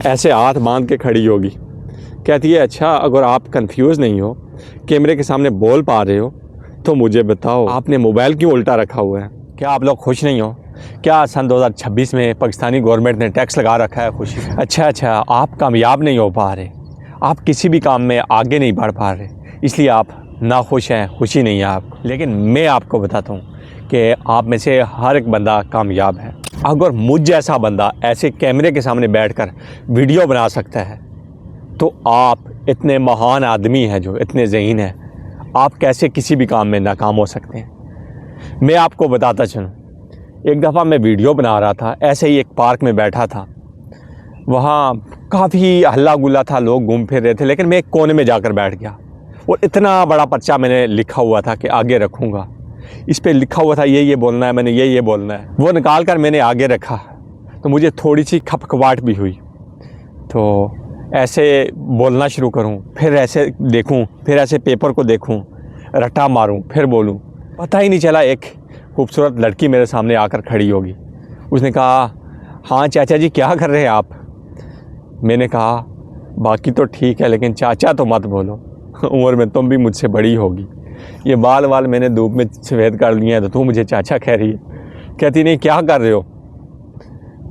ऐसे हाथ बांध के खड़ी होगी, कहती है अच्छा अगर आप कंफ्यूज नहीं हो, कैमरे के सामने बोल पा रहे हो तो मुझे बताओ आपने मोबाइल क्यों उल्टा रखा हुआ है? क्या आप लोग खुश नहीं हो? क्या सन 2026 में पाकिस्तानी गवर्नमेंट ने टैक्स लगा रखा है खुशी? अच्छा आप कामयाब नहीं हो पा रहे, आप किसी भी काम में आगे नहीं बढ़ पा रहे, इसलिए आप ना खुश हैं, खुशी नहीं है आपको। लेकिन मैं आपको बताता हूँ कि आप में से हर एक बंदा कामयाब है। अगर मुझ जैसा बंदा ऐसे कैमरे के सामने बैठकर वीडियो बना सकता है तो आप इतने महान आदमी हैं, जो इतने ज़हीन हैं, आप कैसे किसी भी काम में नाकाम हो सकते हैं? मैं आपको बताता चलूँ, एक दफ़ा मैं वीडियो बना रहा था, ऐसे ही एक पार्क में बैठा था, वहाँ काफ़ी हल्ला गुल्ला था, लोग घूम फिर रहे थे, लेकिन मैं एक कोने में जाकर बैठ गया और इतना बड़ा पर्चा मैंने लिखा हुआ था कि आगे रखूँगा, इस पर लिखा हुआ था ये बोलना है, मैंने ये बोलना है, वो निकाल कर मैंने आगे रखा तो मुझे थोड़ी सी खपखपाहट भी हुई। तो ऐसे बोलना शुरू करूं, फिर ऐसे देखूं, फिर ऐसे पेपर को देखूं, रट्टा मारूं, फिर बोलूं, पता ही नहीं चला एक खूबसूरत लड़की मेरे सामने आकर खड़ी होगी। उसने कहा हाँ चाचा जी क्या कर रहे हैं आप? मैंने कहा बाकी तो ठीक है लेकिन चाचा तो मत बोलो, उम्र में तुम भी मुझसे बड़ी होगी, ये बाल मैंने धूप में सफ़ेद कर लिए हैं तो तू मुझे चाचा कह रही है। कहती नहीं क्या कर रहे हो?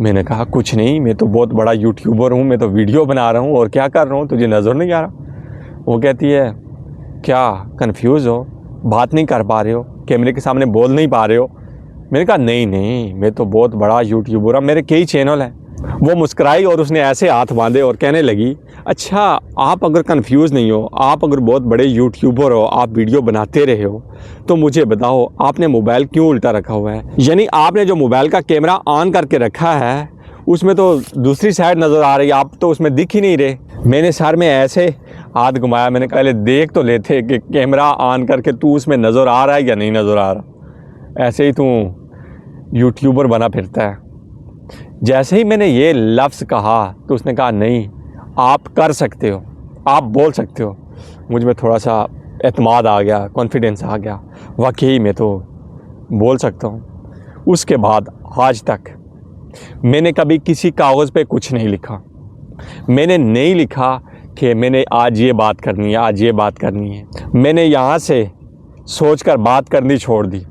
मैंने कहा कुछ नहीं, मैं तो बहुत बड़ा यूट्यूबर हूँ, मैं तो वीडियो बना रहा हूँ, और क्या कर रहा हूँ तुझे नज़र नहीं आ रहा? वो कहती है क्या कंफ्यूज हो, बात नहीं कर पा रहे हो, कैमरे के सामने बोल नहीं पा रहे हो? मैंने कहा नहीं मैं तो बहुत बड़ा यूट्यूबर हूँ, मेरे कई चैनल हैं। वो मुस्कुराई और उसने ऐसे हाथ बांधे और कहने लगी अच्छा आप अगर कंफ्यूज नहीं हो, आप अगर बहुत बड़े यूट्यूबर हो, आप वीडियो बनाते रहे हो, तो मुझे बताओ आपने मोबाइल क्यों उल्टा रखा हुआ है? यानी आपने जो मोबाइल का कैमरा ऑन करके रखा है उसमें तो दूसरी साइड नज़र आ रही है, आप तो उसमें दिख ही नहीं रहे। मैंने सर में ऐसे हाथ घुमाया, मैंने कहा देख तो लेते कि कैमरा ऑन करके तू उसमें नज़र आ रहा है या नहीं नज़र आ रहा, ऐसे ही तू यूट्यूबर बना फिरता है। जैसे ही मैंने ये लफ्ज़ कहा तो उसने कहा नहीं आप कर सकते हो, आप बोल सकते हो। मुझ में थोड़ा सा एतमाद आ गया, कॉन्फिडेंस आ गया, वाकई मैं तो बोल सकता हूँ। उसके बाद आज तक मैंने कभी किसी कागज़ पे कुछ नहीं लिखा, मैंने नहीं लिखा कि मैंने आज ये बात करनी है, आज ये बात करनी है। मैंने यहाँ से सोचकर बात करनी छोड़ दी।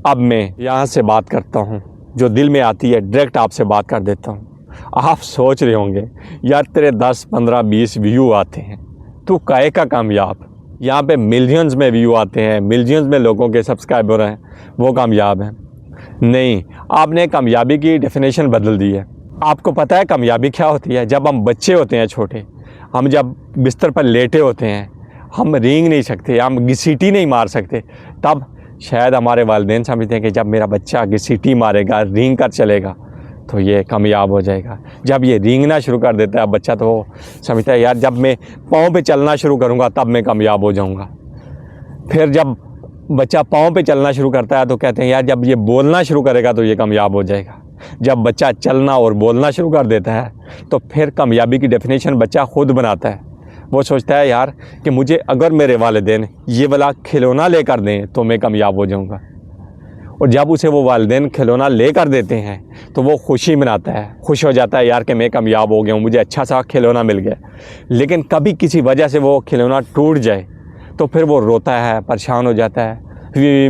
अब मैं यहाँ से बात करता हूँ, जो दिल में आती है डायरेक्ट आपसे बात कर देता हूँ। आप सोच रहे होंगे यार तेरे 10, 15, 20 व्यू आते हैं, तू काहे का कामयाब? यहाँ पे मिलियंस में व्यू आते हैं, मिलियंस में लोगों के सब्सक्राइबर हैं, वो कामयाब हैं? नहीं, आपने कामयाबी की डेफिनेशन बदल दी है। आपको पता है कामयाबी क्या होती है? जब हम बच्चे होते हैं छोटे, हम जब बिस्तर पर लेटे होते हैं, हम रेंग नहीं सकते, हम घसीटी नहीं मार सकते, तब शायद हमारे वालिदैन समझते हैं कि जब मेरा बच्चा घसीटी मारेगा, रेंग कर चलेगा तो ये कामयाब हो जाएगा। जब ये रेंगना शुरू कर देता है बच्चा तो समझता है यार जब मैं पाँव पे चलना शुरू करूँगा तब मैं कामयाब हो जाऊँगा। फिर जब बच्चा पाँव पे चलना शुरू करता है तो कहते हैं यार जब ये बोलना शुरू करेगा तो ये कामयाब हो जाएगा। जब बच्चा चलना और बोलना शुरू कर देता है तो फिर कामयाबी की डेफिनेशन बच्चा खुद बनाता है। वो सोचता है यार कि मुझे अगर मेरे वालिदैन ये वाला खिलौना लेकर दें तो मैं कामयाब हो जाऊंगा, और जब उसे वो वालिदैन खिलौना लेकर देते हैं तो वो खुशी मनाता है, खुश हो जाता है यार कि मैं कामयाब हो गया हूँ, मुझे अच्छा सा खिलौना मिल गया। लेकिन कभी किसी वजह से वो खिलौना टूट जाए तो फिर वो रोता है, परेशान हो जाता है,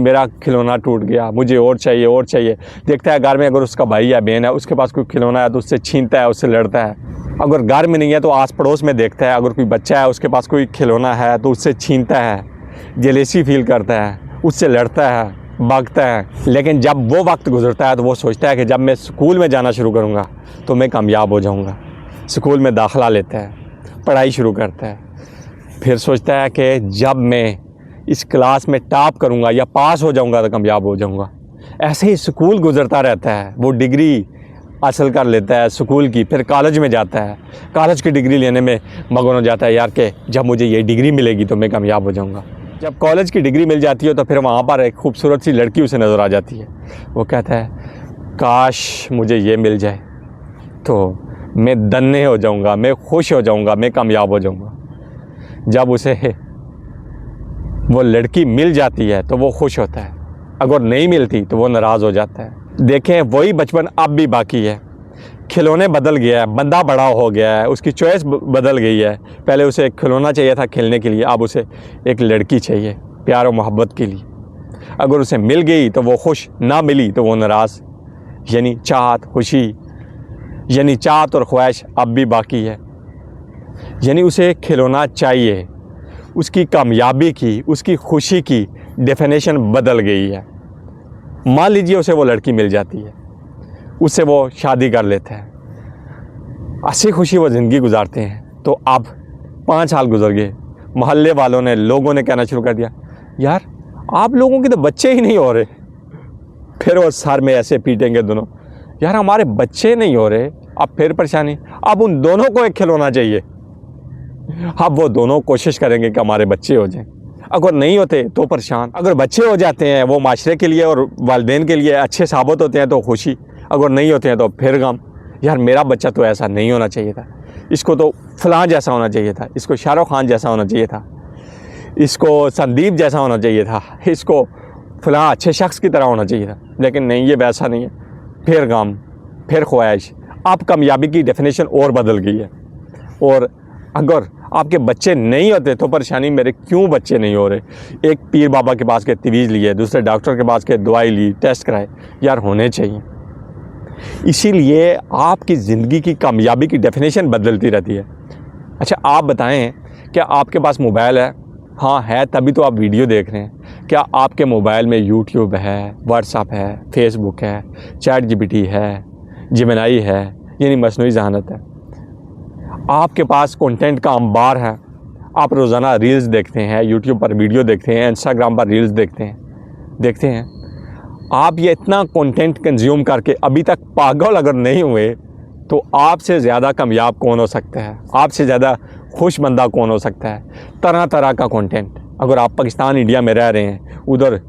मेरा खिलौना टूट गया, मुझे और चाहिए और चाहिए। देखता है घर में अगर उसका भाई या बहन है उसके पास कोई खिलौना है तो उससे छीनता है, उससे लड़ता है। अगर घर में नहीं है तो आस पड़ोस में देखता है, अगर कोई बच्चा है उसके पास कोई खिलौना है तो उससे छीनता है, जेलेसी फील करता है, उससे लड़ता है, भागता है। लेकिन जब वो वक्त गुजरता है तो वो सोचता है कि जब मैं स्कूल में जाना शुरू करूँगा तो मैं कामयाब हो जाऊँगा। स्कूल में दाखिला लेता है, पढ़ाई शुरू करता है, फिर सोचता है कि जब मैं इस क्लास में टॉप करूँगा या पास हो जाऊँगा तो कामयाब हो जाऊँगा। ऐसे ही स्कूल गुजरता रहता है, वो डिग्री हासिल कर लेता है स्कूल की, फिर कॉलेज में जाता है, कॉलेज की डिग्री लेने में मगन हो जाता है यार कि जब मुझे ये डिग्री मिलेगी तो मैं कामयाब हो जाऊँगा। जब कॉलेज की डिग्री मिल जाती है तो फिर वहाँ पर एक खूबसूरत सी लड़की उसे नज़र आ जाती है। वो कहता है काश मुझे ये मिल जाए तो मैं धन्य हो जाऊँगा, मैं खुश हो जाऊँगा, मैं कामयाब हो जाऊँगा। जब उसे वो लड़की मिल जाती है तो वो खुश होता है, अगर नहीं मिलती तो वो नाराज़ हो जाता है। देखें वही बचपन अब भी बाकी है। खिलौने बदल गया है, बंदा बड़ा हो गया है, उसकी चॉइस बदल गई है। पहले उसे एक खिलौना चाहिए था खेलने के लिए, अब उसे एक लड़की चाहिए प्यार और मोहब्बत के लिए। अगर उसे मिल गई तो वो खुश, ना मिली तो वो नाराज़। यानी चाहत, खुशी, यानी चाहत और ख्वाहिश अब भी बाकी है। यानी उसे एक खिलौना चाहिए। उसकी कामयाबी की, उसकी खुशी की डेफिनेशन बदल गई है। मान लीजिए उसे वो लड़की मिल जाती है, उससे वो शादी कर लेता है, हंसी खुशी वो ज़िंदगी गुजारते हैं। तो अब 5 साल गुजर गए, मोहल्ले वालों ने, लोगों ने कहना शुरू कर दिया, यार आप लोगों के तो बच्चे ही नहीं हो रहे। फिर वो सर में ऐसे पीटेंगे दोनों, यार हमारे बच्चे नहीं हो रहे। अब फिर परेशानी, अब उन दोनों को एक खिलौना चाहिए। अब वो दोनों कोशिश करेंगे कि हमारे बच्चे हो जाएं। अगर नहीं होते तो परेशान, अगर बच्चे हो जाते हैं वो माशरे के लिए और वालिदैन के लिए अच्छे साबित होते हैं तो खुशी, अगर नहीं होते हैं तो फिर गम। यार मेरा बच्चा तो ऐसा नहीं होना चाहिए था, इसको तो फलां जैसा होना चाहिए था, इसको शाहरुख खान जैसा होना चाहिए था, इसको संदीप जैसा होना चाहिए था, इसको फलां अच्छे शख्स की तरह होना चाहिए था, लेकिन नहीं, ये वैसा नहीं है। फिर गम, फिर ख्वाहिश। अब कामयाबी की डेफिनेशन और बदल गई है। और अगर आपके बच्चे नहीं होते तो परेशानी, मेरे क्यों बच्चे नहीं हो रहे। एक पीर बाबा के पास के तवीज़ लिए, दूसरे डॉक्टर के पास के दवाई ली, टेस्ट कराए, यार होने चाहिए। इसीलिए आपकी ज़िंदगी की कामयाबी की डेफिनेशन बदलती रहती है। अच्छा आप बताएं, क्या आपके पास मोबाइल है? हाँ है, तभी तो आप वीडियो देख रहे हैं। क्या आपके मोबाइल में यूट्यूब है, व्हाट्सएप है, फेसबुक है, चैट जीपीटी है, जेमिनी है, यानी मसनूई ज़हानत है। आपके पास कंटेंट का अंबार है। आप रोज़ाना रील्स देखते हैं, यूट्यूब पर वीडियो देखते हैं, इंस्टाग्राम पर रील्स देखते हैं। आप ये इतना कंटेंट कंज्यूम करके अभी तक पागल अगर नहीं हुए तो आपसे ज़्यादा कामयाब कौन हो सकता है? आपसे ज़्यादा खुश बंदा कौन हो सकता है? तरह तरह का कंटेंट। अगर आप पाकिस्तान, इंडिया में रह रहे हैं, उधर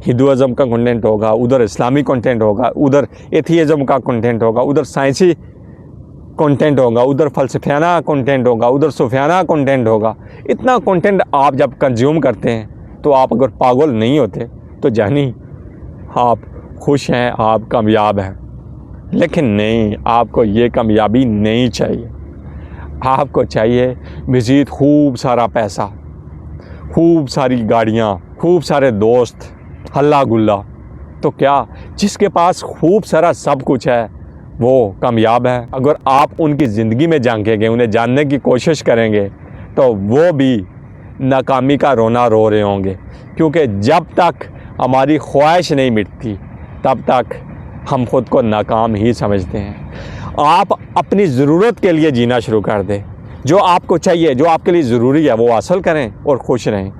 हिंदुज़म का कंटेंट होगा, उधर इस्लामी कंटेंट होगा, उधर एथियज़म का कंटेंट होगा, उधर साइंसी कंटेंट होगा, उधर फ़लसफ़ियाना कंटेंट होगा, उधर सूफियाना कंटेंट होगा। इतना कंटेंट आप जब कंज्यूम करते हैं तो आप अगर पागल नहीं होते तो जानी आप खुश हैं, आप कामयाब हैं। लेकिन नहीं, आपको ये कामयाबी नहीं चाहिए। आपको चाहिए मज़ीद खूब सारा पैसा, खूब सारी गाड़ियाँ, खूब सारे दोस्त, हल्ला गुल्ला। तो क्या जिसके पास खूब सारा सब कुछ है वो कामयाब है? अगर आप उनकी ज़िंदगी में झांकेंगे, उन्हें जानने की कोशिश करेंगे तो वो भी नाकामी का रोना रो रहे होंगे। क्योंकि जब तक हमारी ख्वाहिश नहीं मिटती तब तक हम खुद को नाकाम ही समझते हैं। आप अपनी ज़रूरत के लिए जीना शुरू कर दें। जो आपको चाहिए, जो आपके लिए ज़रूरी है, वो हासिल करें और खुश रहें।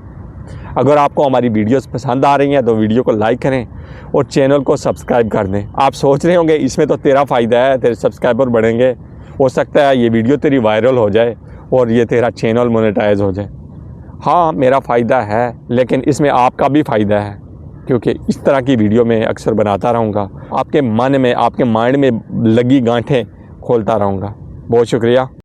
अगर आपको हमारी वीडियोस पसंद आ रही हैं तो वीडियो को लाइक करें और चैनल को सब्सक्राइब कर दें। आप सोच रहे होंगे इसमें तो तेरा फ़ायदा है, तेरे सब्सक्राइबर बढ़ेंगे, हो सकता है ये वीडियो तेरी वायरल हो जाए और ये तेरा चैनल मोनेटाइज हो जाए। हाँ मेरा फ़ायदा है, लेकिन इसमें आपका भी फ़ायदा है, क्योंकि इस तरह की वीडियो मैं अक्सर बनाता रहूँगा, आपके मन में, आपके माइंड में लगी गांठें खोलता रहूँगा। बहुत शुक्रिया।